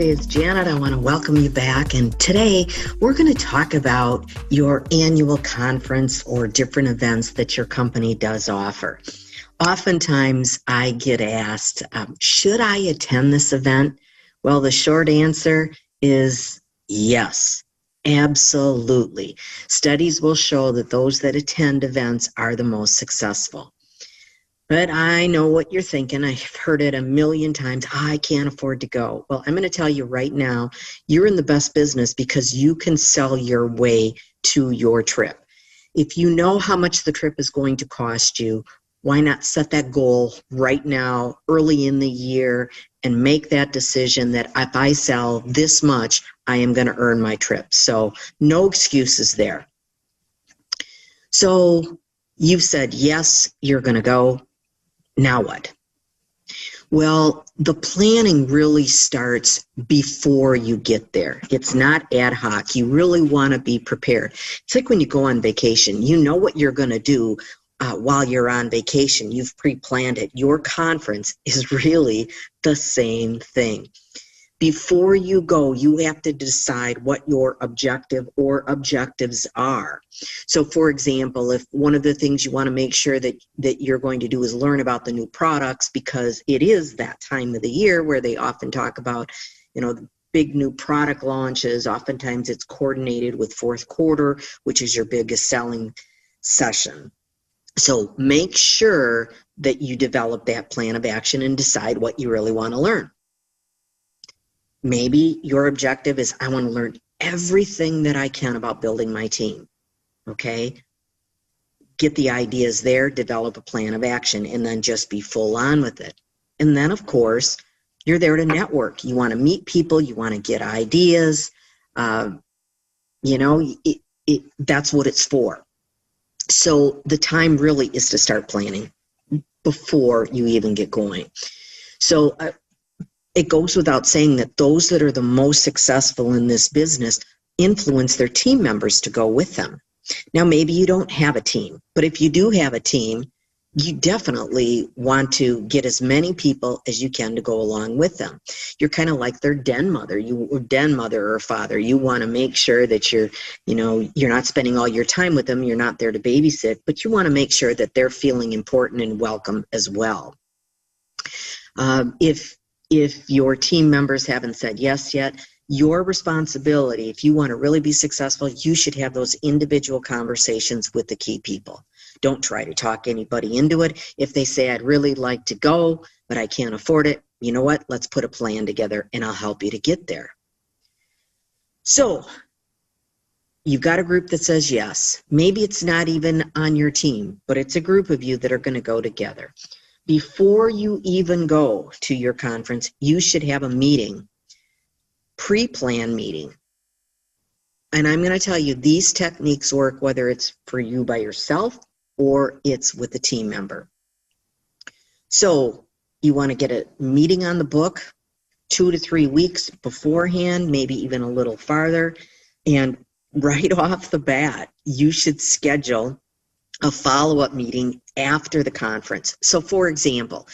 everybody. It's Janet. I want to welcome you back. And today we're going to talk about your annual conference or different events that your company does offer. Oftentimes I get asked, should I attend this event? Well, the short answer is yes, absolutely. Studies will show that those that attend events are the most successful. But I know what you're thinking. I've heard it a million times. I can't afford to go. Well, I'm going to tell you right now, you're in the best business because you can sell your way to your trip. If you know how much the trip is going to cost you, why not set that goal right now, early in the year, and make that decision that if I sell this much, I am going to earn my trip. So no excuses there. So you've said, yes, you're going to go. Now what? Well, the planning really starts before you get there. It's not ad hoc. You really want to be prepared. It's like when you go on vacation. You know what you're going to do while you're on vacation. You've pre-planned it. Your conference is really the same thing. Before you go, you have to decide what your objective or objectives are. So for example, if one of the things you want to make sure that you're going to do is learn about the new products, because it is that time of the year where they often talk about, the big new product launches. Oftentimes it's coordinated with fourth quarter, which is your biggest selling session. So make sure that you develop that plan of action and decide what you really want to learn. Maybe your objective is, I want to learn everything that I can about building my team, okay? Get the ideas there, develop a plan of action, and then just be full on with it. And then, of course, you're there to network. You want to meet people. You want to get ideas. That's what it's for. So the time really is to start planning before you even get going. So it goes without saying that those that are the most successful in this business influence their team members to go with them. Now, maybe you don't have a team, but if you do have a team, you definitely want to get as many people as you can to go along with them. You're kind of like their den mother or father. You want to make sure that you're not spending all your time with them. You're not there to babysit, but you want to make sure that they're feeling important and welcome as well. If your team members haven't said yes yet, your responsibility, if you want to really be successful, you should have those individual conversations with the key people. Don't try to talk anybody into it. If they say, I'd really like to go, but I can't afford it, you know what? Let's put a plan together and I'll help you to get there. So you've got a group that says yes. Maybe it's not even on your team, but it's a group of you that are going to go together. Before you even go to your conference, you should have a meeting, pre-planned meeting. And I'm going to tell you, these techniques work whether it's for you by yourself or it's with a team member. So you want to get a meeting on the book 2 to 3 weeks beforehand, maybe even a little farther. And right off the bat, you should schedule a follow-up meeting after the conference. So for example,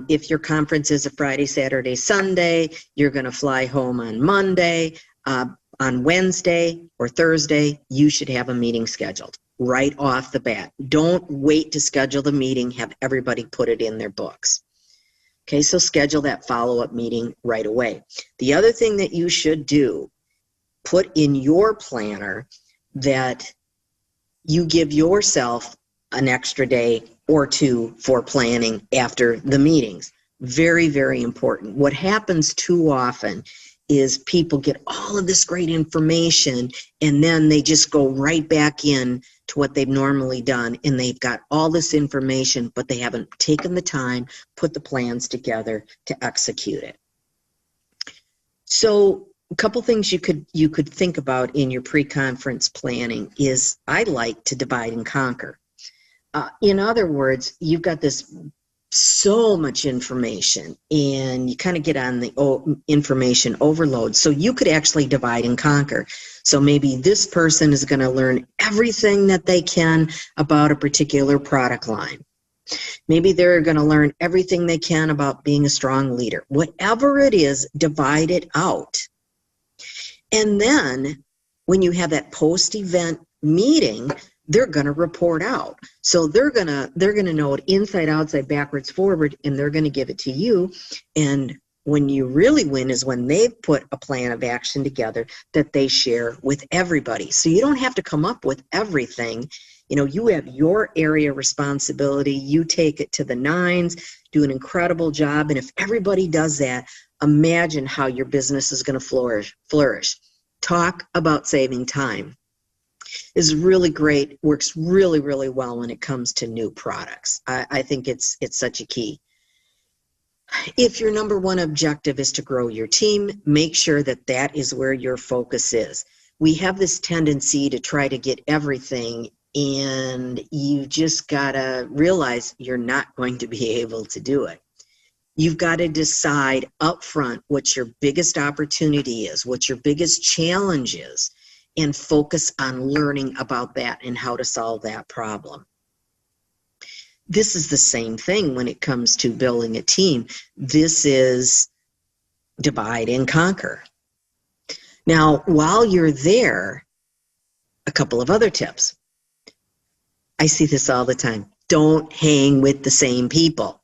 if your conference is a Friday, Saturday, Sunday, you're going to fly home on Monday. On Wednesday or Thursday, you should have a meeting scheduled right off the bat. Don't wait to schedule the meeting. Have everybody put it in their books. Okay, so schedule that follow-up meeting right away. The other thing that you should do, put in your planner that you give yourself an extra day or two for planning after the meetings. Very, very important. What happens too often is people get all of this great information and then they just go right back in to what they've normally done, and they've got all this information, but they haven't taken the time, put the plans together to execute it. So a couple things you could think about in your pre-conference planning is, I like to divide and conquer. In other words, you've got this so much information and you kind of get on the information overload. So you could actually divide and conquer. So maybe this person is going to learn everything that they can about a particular product line. Maybe they're going to learn everything they can about being a strong leader. Whatever it is, divide it out. And then when you have that post-event meeting, they're going to report out. So they're going to know it inside, outside, backwards, forward, and they're going to give it to you. And when you really win is when they've put a plan of action together that they share with everybody. So you don't have to come up with everything. You know, you have your area responsibility. You take it to the nines, do an incredible job. And if everybody does that, imagine how your business is going to flourish. Talk about saving time. Is really great, works really, really well when it comes to new products. I think it's such a key. If your number one objective is to grow your team, make sure that that is where your focus is. We have this tendency to try to get everything, and you just gotta realize you're not going to be able to do it. You've got to decide up front what your biggest opportunity is, what your biggest challenge is, and focus on learning about that and how to solve that problem. This is the same thing when it comes to building a team. This is divide and conquer. Now, while you're there, a couple of other tips. I see this all the time. Don't hang with the same people.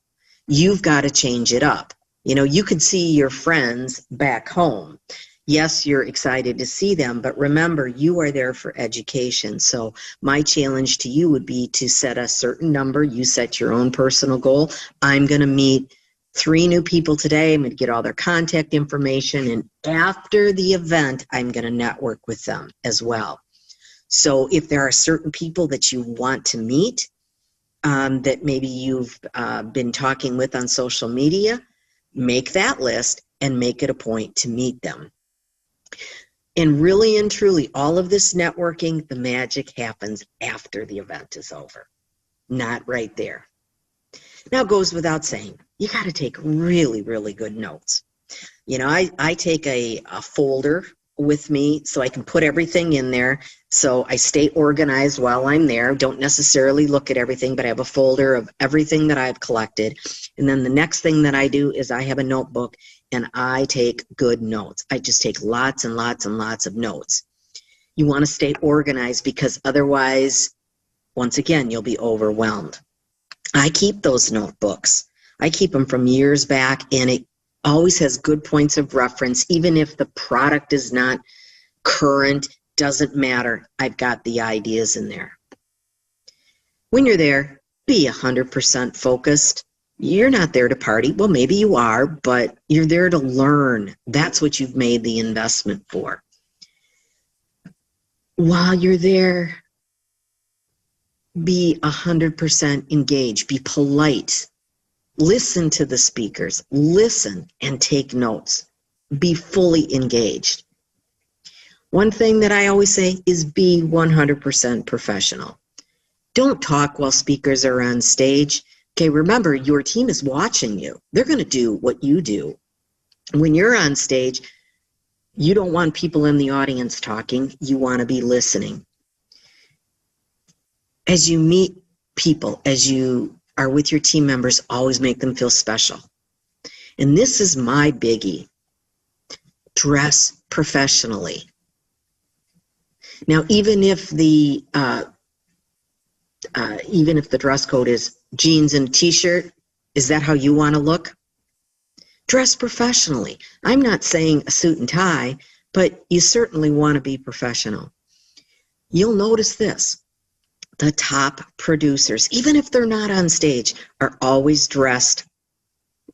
You've got to change it up. You know, you could see your friends back home. Yes, you're excited to see them, but remember, you are there for education. So my challenge to you would be to set a certain number. You set your own personal goal. I'm going to meet 3 new people today. I'm going to get all their contact information. And after the event, I'm going to network with them as well. So if there are certain people that you want to meet, that maybe you've been talking with on social media, make that list and make it a point to meet them. And really and truly, all of this networking, the magic happens after the event is over, not right there. Now, it goes without saying, you got to take really, really good notes. You know, I take a folder with me so I can put everything in there. So I stay organized while I'm there. Don't necessarily look at everything, but I have a folder of everything that I've collected. And then the next thing that I do is I have a notebook and I take good notes. I just take lots and lots and lots of notes. You want to stay organized because otherwise, once again, you'll be overwhelmed. I keep those notebooks. I keep them from years back, and it always has good points of reference. Even if the product is not current, doesn't matter. I've got the ideas in there. When you're there, be 100% focused. You're not there to party. Well, maybe you are, but you're there to learn. That's what you've made the investment for. While you're there, be 100% engaged. Be polite. Listen to the speakers. Listen and take notes. Be fully engaged. One thing that I always say is be 100% professional. Don't talk while speakers are on stage. Okay, remember, your team is watching you. They're going to do what you do. When you're on stage, you don't want people in the audience talking. You want to be listening. As you meet people, as you are with your team members, always make them feel special. And this is my biggie. Dress professionally. Now, even if the dress code is jeans and a t-shirt, is that how you want to look? Dress professionally. I'm not saying a suit and tie, but you certainly want to be professional. You'll notice this. The top producers, even if they're not on stage, are always dressed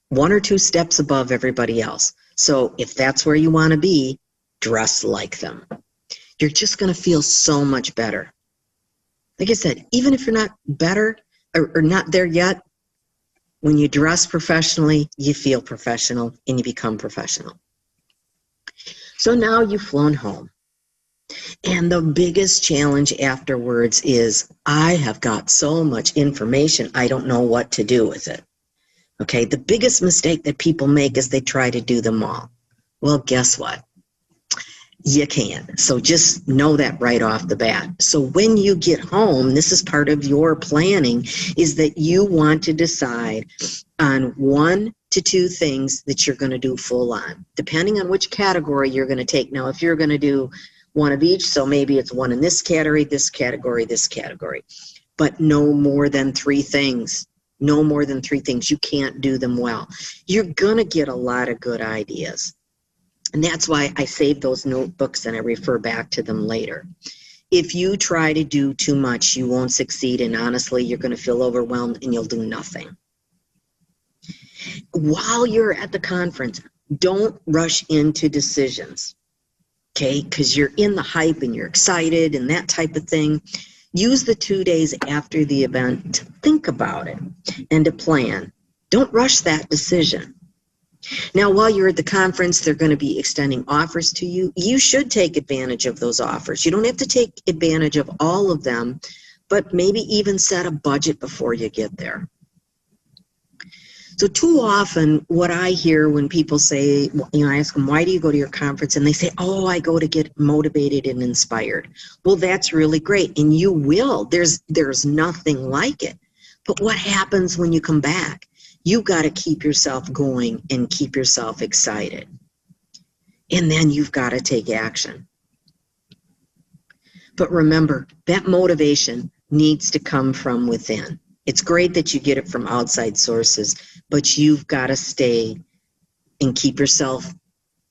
1 or 2 steps above everybody else. So if that's where you want to be, dress like them. You're just going to feel so much better. Like I said, even if you're not better or not there yet, when you dress professionally, you feel professional and you become professional. So now you've flown home. And the biggest challenge afterwards is, I have got so much information, I don't know what to do with it. Okay, the biggest mistake that people make is they try to do them all. Well, guess what? You can. So just know that right off the bat. So when you get home, this is part of your planning, is that you want to decide on 1 to 2 things that you're going to do full on, depending on which category you're going to take. Now, if you're going to do one of each, so maybe it's one in this category, this category, this category, but no more than 3 things. No more than 3 things. You can't do them well. You're going to get a lot of good ideas. And that's why I save those notebooks and I refer back to them later. If you try to do too much, you won't succeed. And honestly, you're going to feel overwhelmed and you'll do nothing. While you're at the conference, don't rush into decisions, okay? Because you're in the hype and you're excited and that type of thing. Use the 2 days after the event to think about it and to plan. Don't rush that decision. Now, while you're at the conference, they're going to be extending offers to you. You should take advantage of those offers. You don't have to take advantage of all of them, but maybe even set a budget before you get there. So too often, what I hear when people say, I ask them, why do you go to your conference? And they say, oh, I go to get motivated and inspired. Well, that's really great. And you will. There's nothing like it. But what happens when you come back? You've got to keep yourself going and keep yourself excited. And then you've got to take action. But remember, that motivation needs to come from within. It's great that you get it from outside sources, but you've got to stay and keep yourself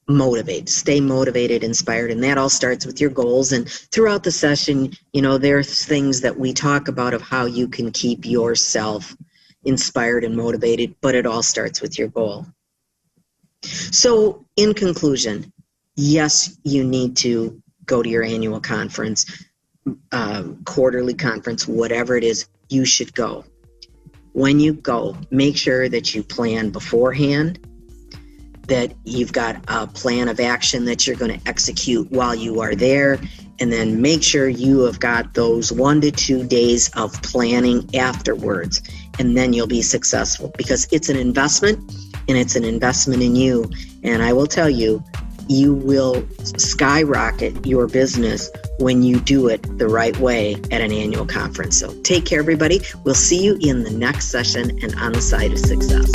motivated. Stay motivated, inspired, and that all starts with your goals. And throughout the session, there's things that we talk about of how you can keep yourself inspired and motivated, but it all starts with your goal. So in conclusion, yes, you need to go to your annual conference, quarterly conference, whatever it is, you should go. When you go, make sure that you plan beforehand, that you've got a plan of action that you're going to execute while you are there, and then make sure you have got those 1 to 2 days of planning afterwards, and then you'll be successful, because it's an investment, and it's an investment in you. And I will tell you, you will skyrocket your business when you do it the right way at an annual conference. So take care, everybody. We'll see you in the next session and on the side of success.